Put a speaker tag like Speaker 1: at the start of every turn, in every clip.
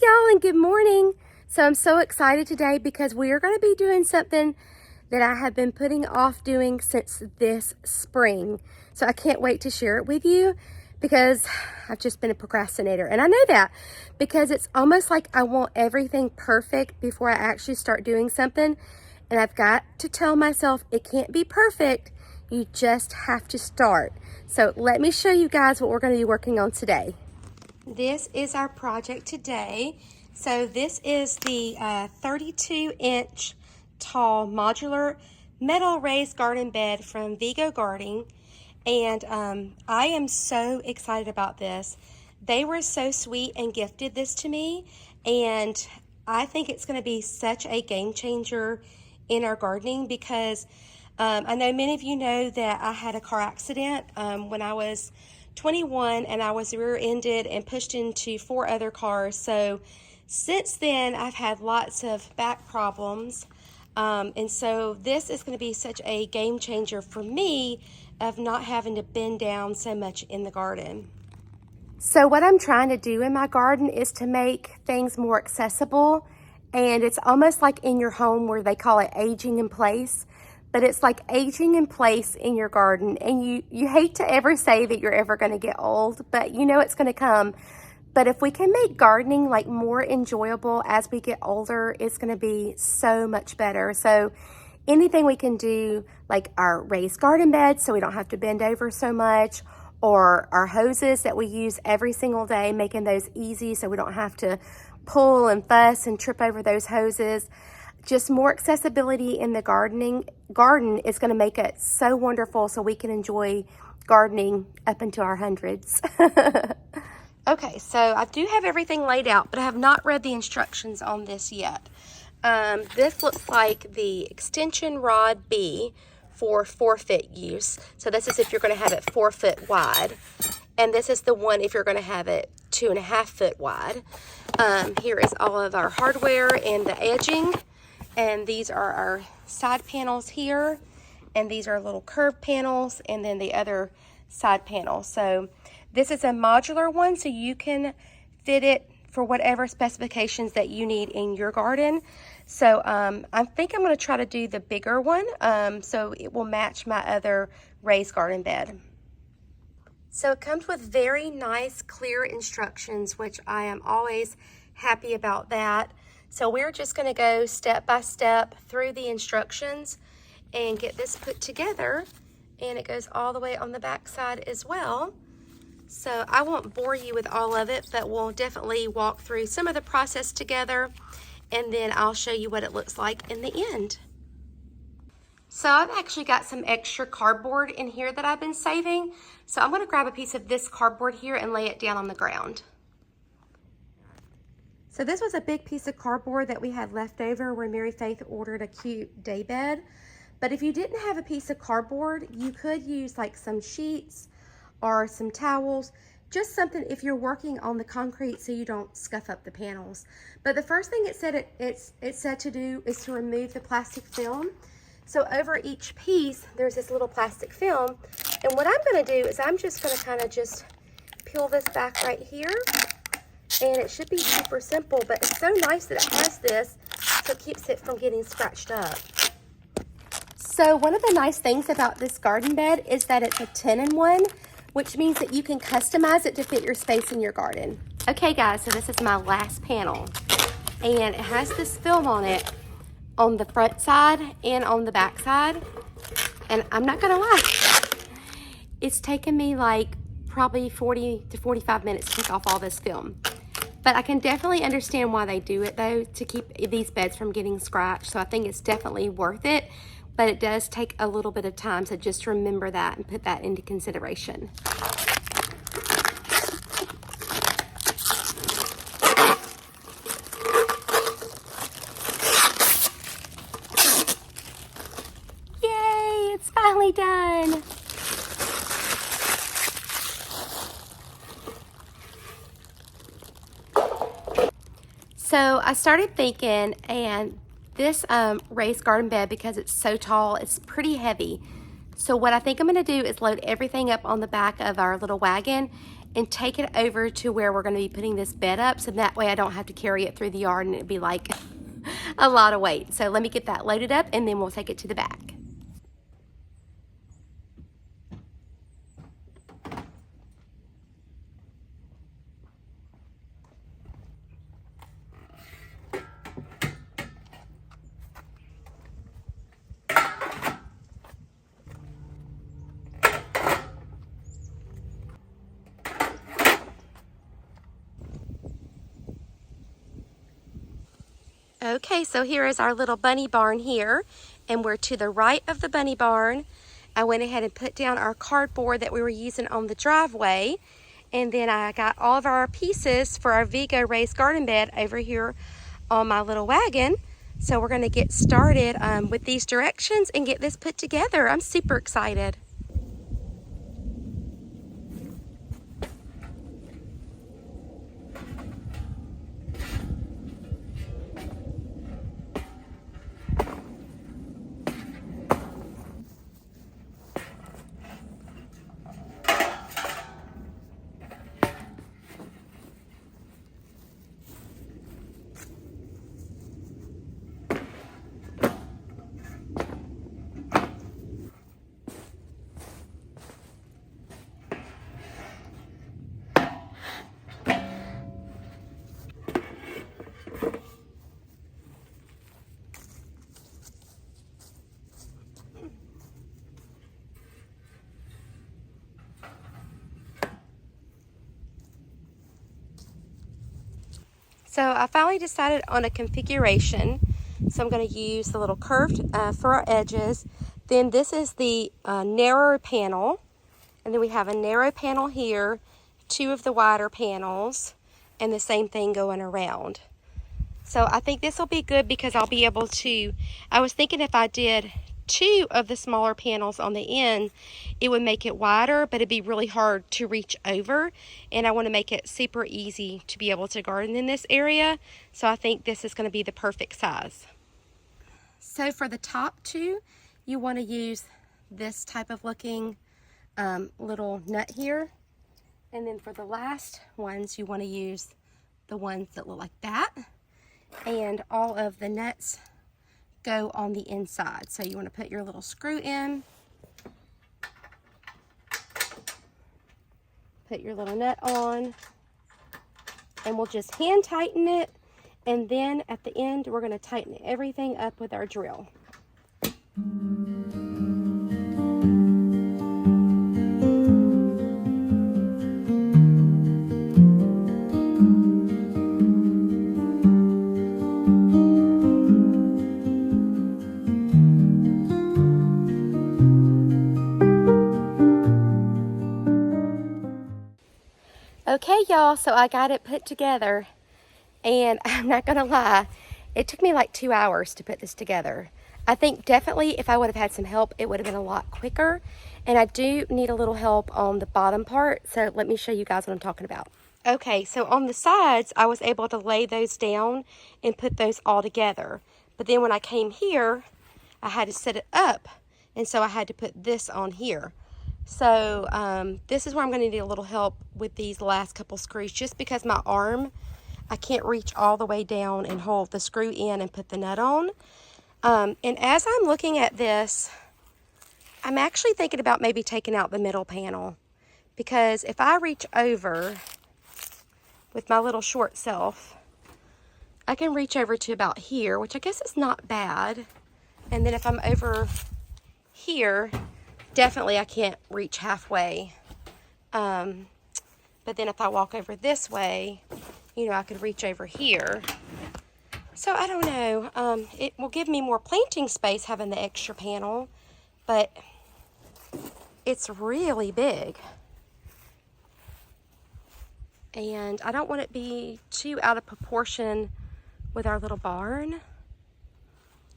Speaker 1: y'all, and good morning. So I'm so excited today because we are going to be doing something that I have been putting off doing since this spring. So I can't wait to share it with you because I've just been a procrastinator. And I know that because it's almost like I want everything perfect before I actually start doing something. And I've got to tell myself it can't be perfect. You just have to start. So let me show you guys what we're going to be working on today. This is our project today. So this is the 32-inch tall modular metal raised garden bed from Vego Garden. And I am so excited about this. They were so sweet and gifted this to me. And I think it's going to be such a game changer in our gardening because I know many of you know that I had a car accident when I was 21 and I was rear-ended and pushed into 4 other cars. So since then I've had lots of back problems, and so this is going to be such a game changer for me of not having to bend down so much in the garden. So what I'm trying to do in my garden is to make things more accessible, and it's almost like in your home where they call it aging in place. But it's like aging in place in your garden, and you hate to ever say that you're ever going to get old, but you know it's going to come. But if we can make gardening like more enjoyable as we get older, it's going to be so much better. So anything we can do, like our raised garden beds so we don't have to bend over so much, or our hoses that we use every single day, making those easy so we don't have to pull and fuss and trip over those hoses. Just more accessibility in the garden is going to make it so wonderful so we can enjoy gardening up into our hundreds. Okay, so I do have everything laid out, but I have not read the instructions on this yet. This looks like the extension rod B for 4-foot use. So this is if you're going to have it 4 foot wide. And this is the one if you're going to have it 2.5 foot wide. Here is all of our hardware and the edging. And these are our side panels here, and these are little curved panels, and then the other side panels. So this is a modular one, so you can fit it for whatever specifications that you need in your garden. So I think I'm going to try to do the bigger one so it will match my other raised garden bed. So it comes with very nice, clear instructions, which I am always happy about that. So we're just going to go step by step through the instructions and get this put together, and it goes all the way on the back side as well. So I won't bore you with all of it, but we'll definitely walk through some of the process together, and then I'll show you what it looks like in the end. So I've actually got some extra cardboard in here that I've been saving. So I'm going to grab a piece of this cardboard here and lay it down on the ground. So this was a big piece of cardboard that we had left over where Mary Faith ordered a cute day bed. But if you didn't have a piece of cardboard, you could use like some sheets or some towels, just something if you're working on the concrete so you don't scuff up the panels. But the first thing it said to do is to remove the plastic film. So over each piece, there's this little plastic film. And what I'm going to do is I'm just going to kind of just peel this back right here. And it should be super simple, but it's so nice that it has this, so it keeps it from getting scratched up. So one of the nice things about this garden bed is that it's a 10-in-1, which means that you can customize it to fit your space in your garden. Okay guys, so this is my last panel, and it has this film on it on the front side and on the back side. And I'm not gonna lie, it's taken me like probably 40 to 45 minutes to take off all this film. But I can definitely understand why they do it though, to keep these beds from getting scratched. So I think it's definitely worth it, but it does take a little bit of time. So just remember that and put that into consideration. Yay, it's finally done. So I started thinking, and this raised garden bed, because it's so tall, it's pretty heavy. So what I think I'm going to do is load everything up on the back of our little wagon and take it over to where we're going to be putting this bed up, so that way I don't have to carry it through the yard and it'd be like a lot of weight. So let me get that loaded up and then we'll take it to the back. Okay, so here is our little bunny barn here, and we're to the right of the bunny barn. I went ahead and put down our cardboard that we were using on the driveway, and then I got all of our pieces for our Vego raised garden bed over here on my little wagon. So we're going to get started with these directions and get this put together. I'm super excited. So I finally decided on a configuration. So I'm going to use the little curved for our edges. Then this is the narrower panel. And then we have a narrow panel here, 2 of the wider panels, and the same thing going around. So I think this will be good because I'll be able to, I was thinking if I did 2 of the smaller panels on the end, it would make it wider, but it'd be really hard to reach over, and I want to make it super easy to be able to garden in this area. So I think this is going to be the perfect size. So for the top 2, you want to use this type of looking little nut here, and then for the last ones you want to use the ones that look like that, and all of the nuts go on the inside. So you want to put your little screw in, put your little nut on, and we'll just hand tighten it, and then at the end we're going to tighten everything up with our drill. Okay, y'all, so I got it put together, and I'm not gonna lie, it took me like 2 hours to put this together. I think definitely if I would have had some help, it would have been a lot quicker, and I do need a little help on the bottom part, so let me show you guys what I'm talking about. Okay, so on the sides, I was able to lay those down and put those all together, but then when I came here, I had to set it up, and so I had to put this on here. So this is where I'm going to need a little help with these last couple screws, just because my arm, I can't reach all the way down and hold the screw in and put the nut on. And as I'm looking at this, I'm actually thinking about maybe taking out the middle panel, because if I reach over with my little short self, I can reach over to about here, which I guess is not bad. And then if I'm over here, definitely I can't reach halfway. But then if I walk over this way, you know, I could reach over here. So I don't know. It will give me more planting space having the extra panel, but it's really big. And I don't want it to be too out of proportion with our little barn.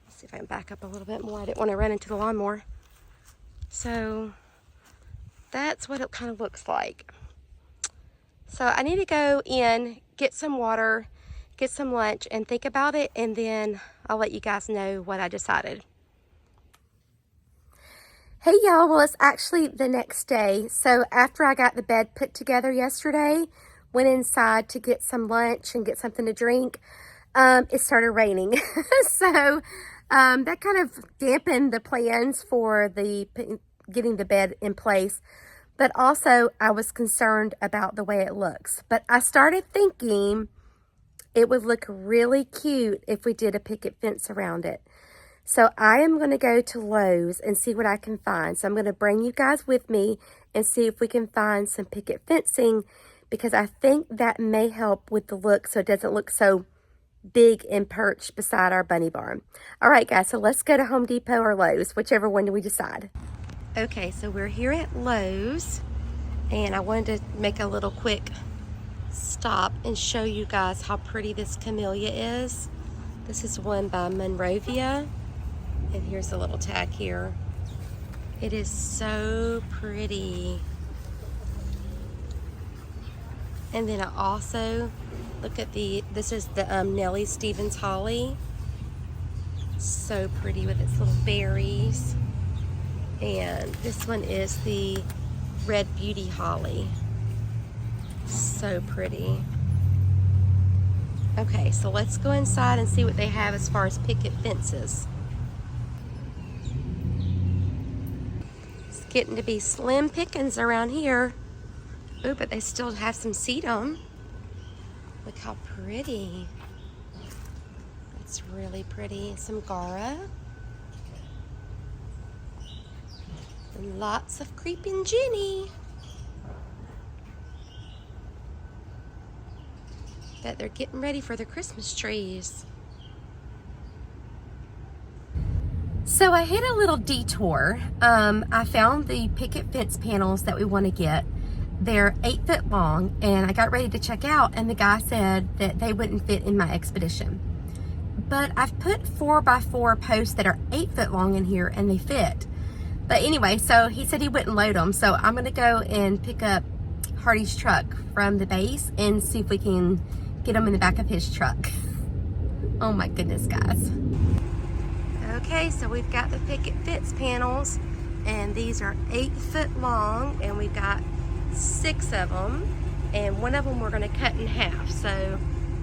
Speaker 1: Let's see if I can back up a little bit more. I didn't want to run into the lawnmower. So that's what it kind of looks like. So I need to go in, get some water, get some lunch, and think about it, and then I'll let you guys know what I decided. Hey y'all, well it's actually the next day. So after I got the bed put together yesterday, went inside to get some lunch and get something to drink, it started raining. So that kind of dampened the plans for getting the bed in place. But also I was concerned about the way it looks. But I started thinking it would look really cute if we did a picket fence around it. So I am going to go to Lowe's and see what I can find. So I'm going to bring you guys with me and see if we can find some picket fencing, because I think that may help with the look so it doesn't look so big and perched beside our bunny barn. All right, guys, so let's go to Home Depot or Lowe's, whichever one do we decide. Okay, so we're here at Lowe's, and I wanted to make a little quick stop and show you guys how pretty this camellia is. This is one by Monrovia. And here's a little tag here. It is so pretty. And then I also look at this is the Nellie Stevens holly. So pretty with its little berries. And this one is the Red Beauty holly. So pretty. Okay, so let's go inside and see what they have as far as picket fences. Getting to be slim pickings around here. Oh, but they still have some sedum. Look how pretty. It's really pretty. Some Gara. And lots of creeping Jenny. Bet they're getting ready for the Christmas trees. So I hit a little detour. I found the picket fence panels that we want to get. They're 8 foot long, and I got ready to check out, and the guy said that they wouldn't fit in my expedition. But I've put 4x4 posts that are 8 foot long in here, and they fit. But anyway, so he said he wouldn't load them, so I'm gonna go and pick up Hardy's truck from the base and see if we can get them in the back of his truck. Oh my goodness, guys. Okay, so we've got the picket fence panels, and these are 8 foot long, and we've got 6 of them, and one of them we're going to cut in half. So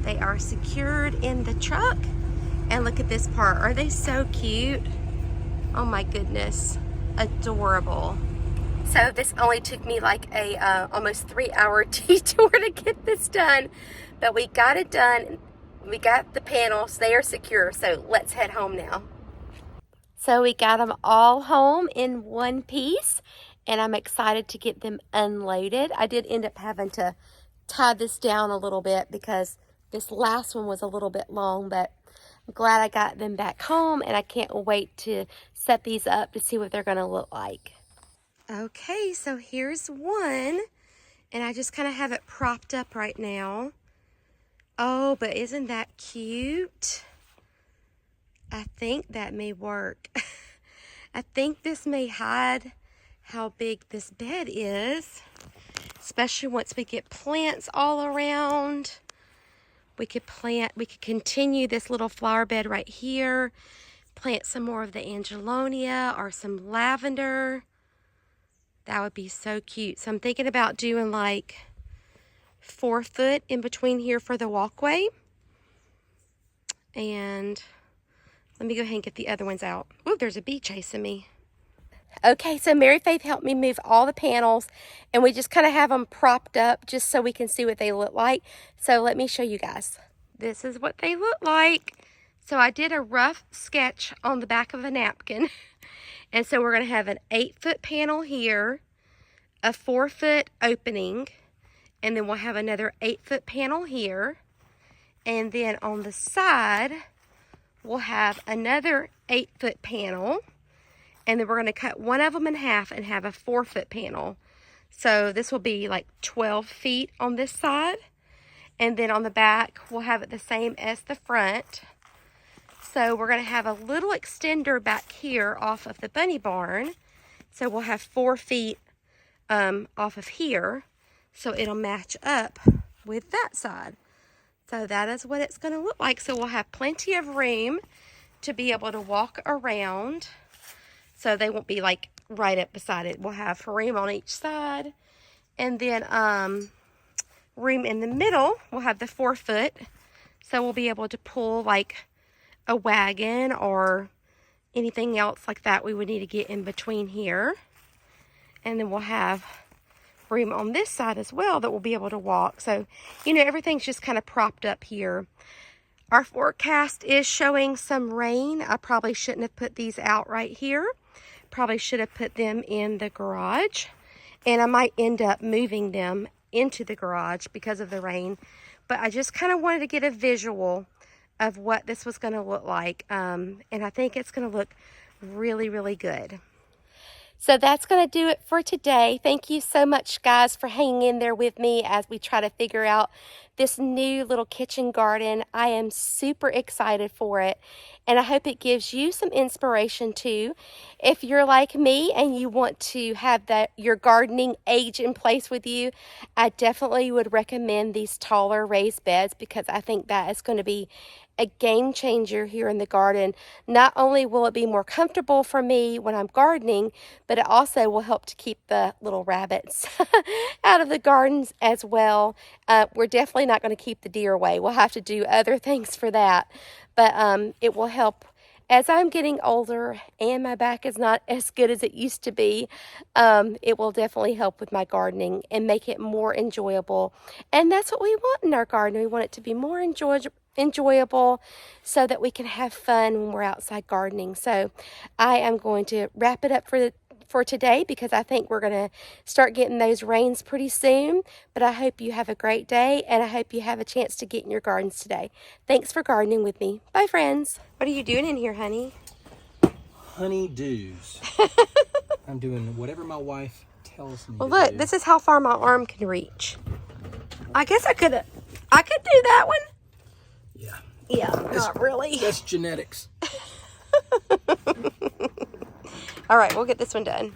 Speaker 1: they are secured in the truck, and look at this part. Are they so cute? Oh my goodness, adorable. So this only took me like a almost 3-hour detour to get this done, but we got it done. We got the panels, they are secure, so let's head home now. So we got them all home in one piece, and I'm excited to get them unloaded. I did end up having to tie this down a little bit because this last one was a little bit long, but I'm glad I got them back home, and I can't wait to set these up to see what they're going to look like. Okay, so here's one, and I just kind of have it propped up right now. Oh, but isn't that cute? I think that may work. I think this may hide how big this bed is, especially once we get plants all around. We could continue this little flower bed right here, plant some more of the angelonia or some lavender. That would be so cute. So I'm thinking about doing like 4 foot in between here for the walkway. And let me go ahead and get the other ones out. Ooh, there's a bee chasing me. Okay, so Mary Faith helped me move all the panels, and we just kind of have them propped up just so we can see what they look like. So let me show you guys. This is what they look like. So I did a rough sketch on the back of a napkin. And so we're going to have an 8 foot panel here, a 4 foot opening, and then we'll have another 8 foot panel here. And then on the side, we'll have another 8 foot panel, and then we're going to cut one of them in half and have a 4 foot panel. So this will be like 12 feet on this side, and then on the back we'll have it the same as the front. So we're going to have a little extender back here off of the bunny barn, so we'll have 4 feet off of here, so it'll match up with that side. So that is what it's going to look like. So we'll have plenty of room to be able to walk around. So they won't be like right up beside it. We'll have room on each side. And then room in the middle, we'll have the 4-foot. So we'll be able to pull like a wagon or anything else like that we would need to get in between here. And then we'll have room on this side as well that we'll be able to walk. So, you know, everything's just kind of propped up here. Our forecast is showing some rain. I probably shouldn't have put these out right here. Probably should have put them in the garage. And I might end up moving them into the garage because of the rain. But I just kind of wanted to get a visual of what this was going to look like. And I think it's going to look really, really good. So that's going to do it for today. Thank you so much, guys, for hanging in there with me as we try to figure out this new little kitchen garden. I am super excited for it, and I hope it gives you some inspiration too. If you're like me and you want to have your gardening age in place with you, I definitely would recommend these taller raised beds because I think that is going to be a game changer here in the garden. Not only will it be more comfortable for me when I'm gardening, but it also will help to keep the little rabbits out of the gardens as well. We're definitely not going to keep the deer away. We'll have to do other things for that, but it will help. As I'm getting older and my back is not as good as it used to be, it will definitely help with my gardening and make it more enjoyable. And that's what we want in our garden. We want it to be more enjoyable so that we can have fun when we're outside gardening. So I am going to wrap it up for today because I think we're going to start getting those rains pretty soon. But I hope you have a great day, and I hope you have a chance to get in your gardens today. Thanks for gardening with me. Bye, friends. What are you doing in here, honey?
Speaker 2: Honey-doos. I'm doing whatever my wife tells me
Speaker 1: Well,
Speaker 2: to
Speaker 1: look,
Speaker 2: do.
Speaker 1: this is how far my arm can reach. I guess I could do that one.
Speaker 2: Yeah.
Speaker 1: Yeah, not really.
Speaker 2: That's genetics.
Speaker 1: All right, we'll get this one done.